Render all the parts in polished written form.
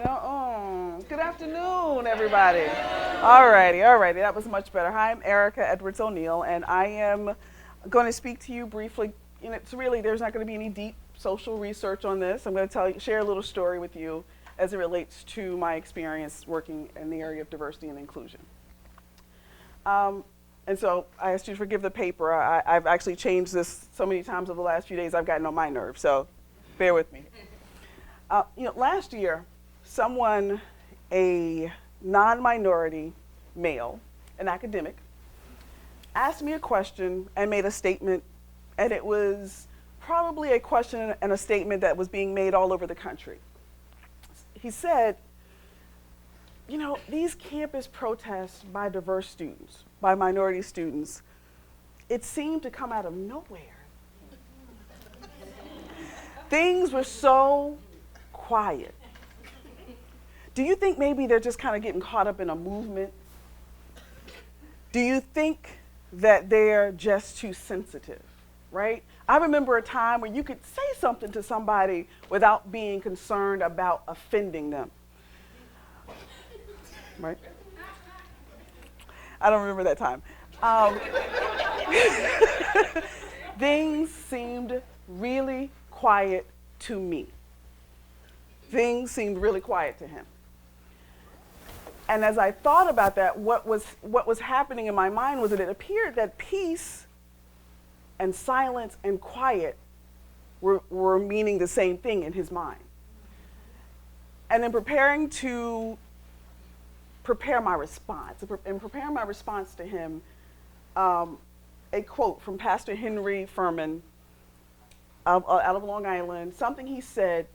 Good afternoon, everybody. All righty. That was much better. Hi, I'm Erica Edwards O'Neill, and I am going to speak to you briefly. It's really, there's not going to be any deep social research on this. I'm going to share a little story with you as it relates to my experience working in the area of diversity and inclusion. And so I asked you to forgive the paper. I've actually changed this so many times over the last few days, I've gotten on my nerves, so bear with me. Last year, someone, a non-minority male, an academic, asked me a question and made a statement, and it was probably a question and a statement that was being made all over the country. He said, these campus protests by diverse students, by minority students, it seemed to come out of nowhere. Things were so quiet. Do you think maybe they're just kind of getting caught up in a movement? Do you think that they're just too sensitive, right? I remember a time when you could say something to somebody without being concerned about offending them, right? I don't remember that time. Things seemed really quiet to me. Things seemed really quiet to him. And as I thought about that, what was happening in my mind was that it appeared that peace and silence and quiet were meaning the same thing in his mind. And in preparing my response to him, a quote from Pastor Henry Furman out of Long Island, something he said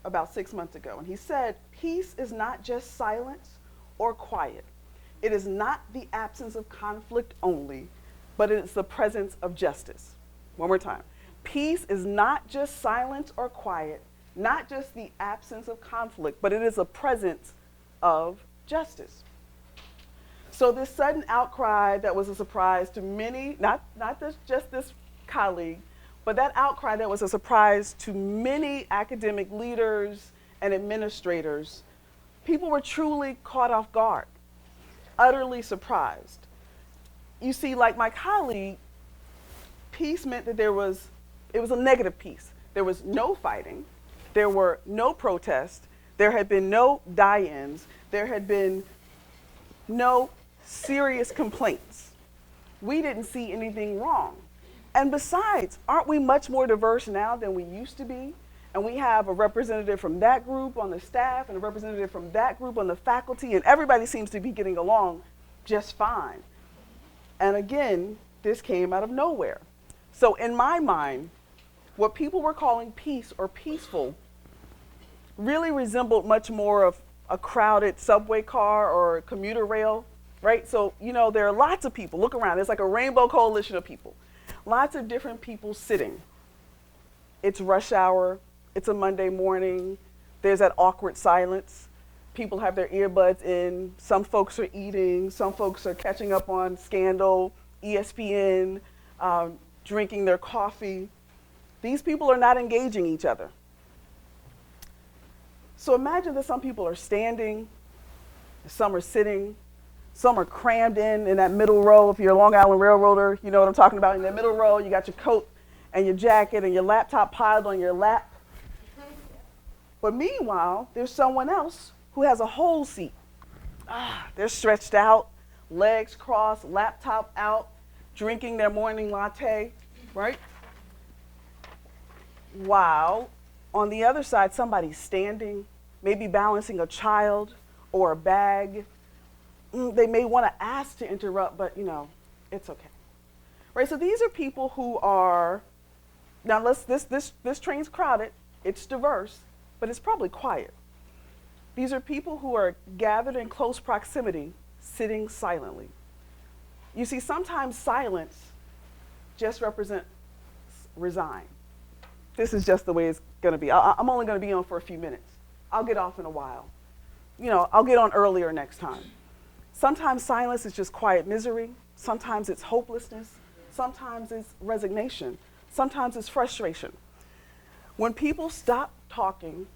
about 6 months ago. And he said, peace is not just silence or quiet. It is not the absence of conflict only, but it is the presence of justice. One more time. Peace is not just silence or quiet, not just the absence of conflict, but it is a presence of justice. So this sudden outcry that was a surprise to many, not just this colleague, but that outcry that was a surprise to many academic leaders and administrators, people were truly caught off guard, utterly surprised. You see, like my colleague, peace meant that it was a negative peace. There was no fighting, there were no protests, there had been no die-ins, there had been no serious complaints. We didn't see anything wrong. And besides, aren't we much more diverse now than we used to be? And we have a representative from that group on the staff and a representative from that group on the faculty, and everybody seems to be getting along just fine. And again, this came out of nowhere. So in my mind, what people were calling peace or peaceful really resembled much more of a crowded subway car or commuter rail, right? So, there are lots of people. Look around. It's like a rainbow coalition of people. Lots of different people sitting. It's rush hour. It's a Monday morning. There's that awkward silence. People have their earbuds in. Some folks are eating. Some folks are catching up on Scandal, ESPN, drinking their coffee. These people are not engaging each other. So imagine that some people are standing, some are sitting, some are crammed in that middle row. If you're a Long Island Railroader, you know what I'm talking about. In that middle row, you got your coat and your jacket and your laptop piled on your lap. But meanwhile, there's someone else who has a whole seat. They're stretched out, legs crossed, laptop out, drinking their morning latte, right? While on the other side, somebody's standing, maybe balancing a child or a bag. They may want to ask to interrupt, but it's okay. Right, so these are people who are, now this train's crowded, it's diverse, but it's probably quiet. These are people who are gathered in close proximity, sitting silently. You see, sometimes silence just represents resign. This is just the way it's going to be. I'm only going to be on for a few minutes. I'll get off in a while. I'll get on earlier next time. Sometimes silence is just quiet misery. Sometimes it's hopelessness. Sometimes it's resignation. Sometimes it's frustration. When people stop talking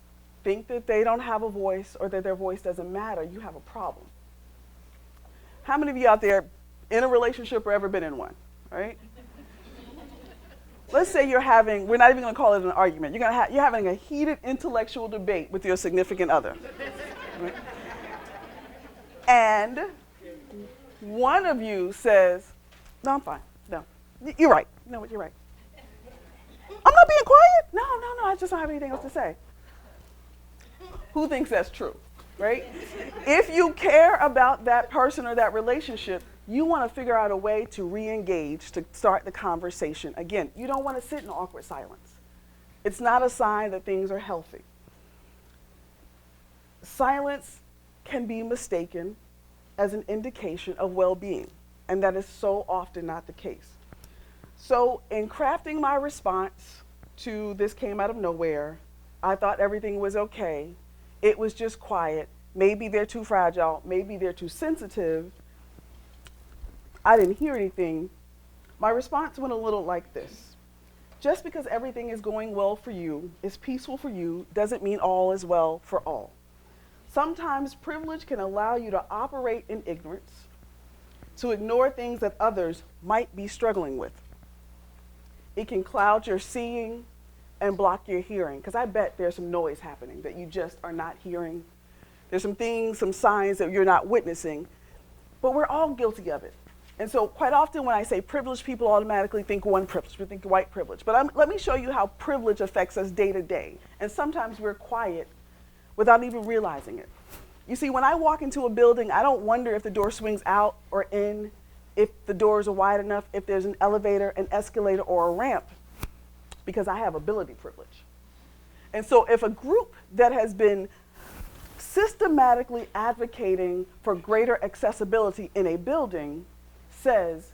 think that they don't have a voice or that their voice doesn't matter, you have a problem. How many of you out there in a relationship or ever been in one, right? Let's say you're having, we're not even going to call it an argument, you're having a heated intellectual debate with your significant other. Right? And one of you says, no, I'm fine. No, you're right. You know what, you're right. I'm not being quiet. No, I just don't have anything else to say. Who thinks that's true, right? If you care about that person or that relationship, you want to figure out a way to re-engage, to start the conversation again. You don't want to sit in awkward silence. It's not a sign that things are healthy. Silence can be mistaken as an indication of well-being, and that is so often not the case. So in crafting my response to this came out of nowhere, I thought everything was okay. It was just quiet. Maybe they're too fragile. Maybe they're too sensitive. I didn't hear anything. My response went a little like this. Just because everything is going well for you, is peaceful for you, doesn't mean all is well for all. Sometimes privilege can allow you to operate in ignorance, to ignore things that others might be struggling with. It can cloud your seeing and block your hearing, because I bet there's some noise happening that you just are not hearing. There's some things, some signs that you're not witnessing, but we're all guilty of it. And so quite often when I say privilege, people automatically think one privilege, we think white privilege. But let me show you how privilege affects us day to day. And sometimes we're quiet without even realizing it. You see, when I walk into a building, I don't wonder if the door swings out or in, if the doors are wide enough, if there's an elevator, an escalator, or a ramp, because I have ability privilege. And so if a group that has been systematically advocating for greater accessibility in a building says,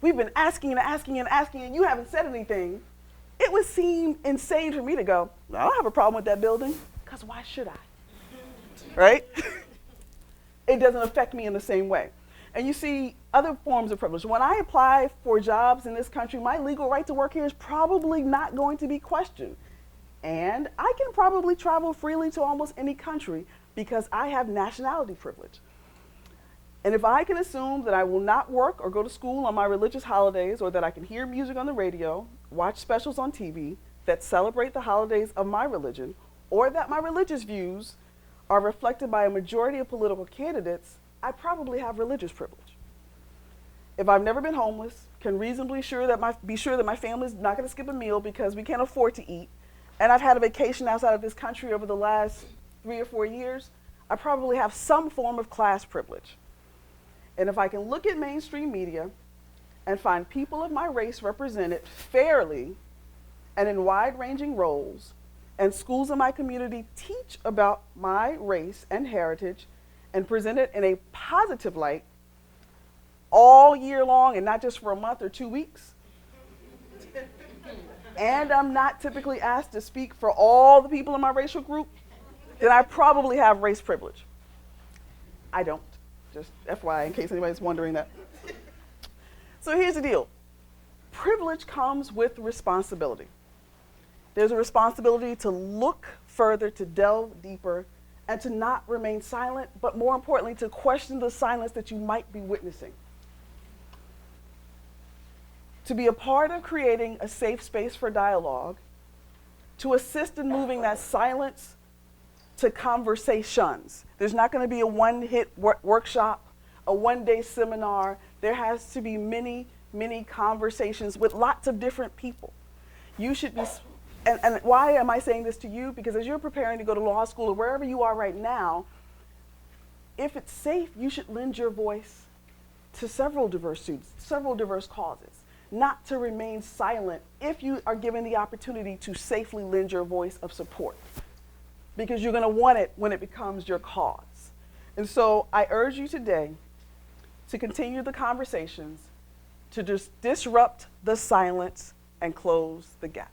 we've been asking and asking and asking and you haven't said anything, it would seem insane for me to go, I don't have a problem with that building, because why should I? Right? It doesn't affect me in the same way. And you see other forms of privilege. When I apply for jobs in this country, my legal right to work here is probably not going to be questioned. And I can probably travel freely to almost any country because I have nationality privilege. And if I can assume that I will not work or go to school on my religious holidays, or that I can hear music on the radio, watch specials on TV that celebrate the holidays of my religion, or that my religious views are reflected by a majority of political candidates, I probably have religious privilege. If I've never been homeless, can reasonably be sure that my family's not going to skip a meal because we can't afford to eat, and I've had a vacation outside of this country over the last 3 or 4 years, I probably have some form of class privilege. And if I can look at mainstream media and find people of my race represented fairly and in wide-ranging roles, and schools in my community teach about my race and heritage and present it in a positive light all year long and not just for a month or 2 weeks, and I'm not typically asked to speak for all the people in my racial group, then I probably have race privilege. I don't. Just FYI, in case anybody's wondering that. So here's the deal. Privilege comes with responsibility. There's a responsibility to look further, to delve deeper, and to not remain silent, but more importantly, to question the silence that you might be witnessing. To be a part of creating a safe space for dialogue, to assist in moving that silence to conversations. There's not going to be a one-hit workshop, a one-day seminar. There has to be many, many conversations with lots of different people. You should be, and why am I saying this to you? Because as you're preparing to go to law school or wherever you are right now, if it's safe, you should lend your voice to several diverse students, several diverse causes, not to remain silent if you are given the opportunity to safely lend your voice of support, because you're going to want it when it becomes your cause. And so I urge you today to continue the conversations, to just disrupt the silence and close the gap.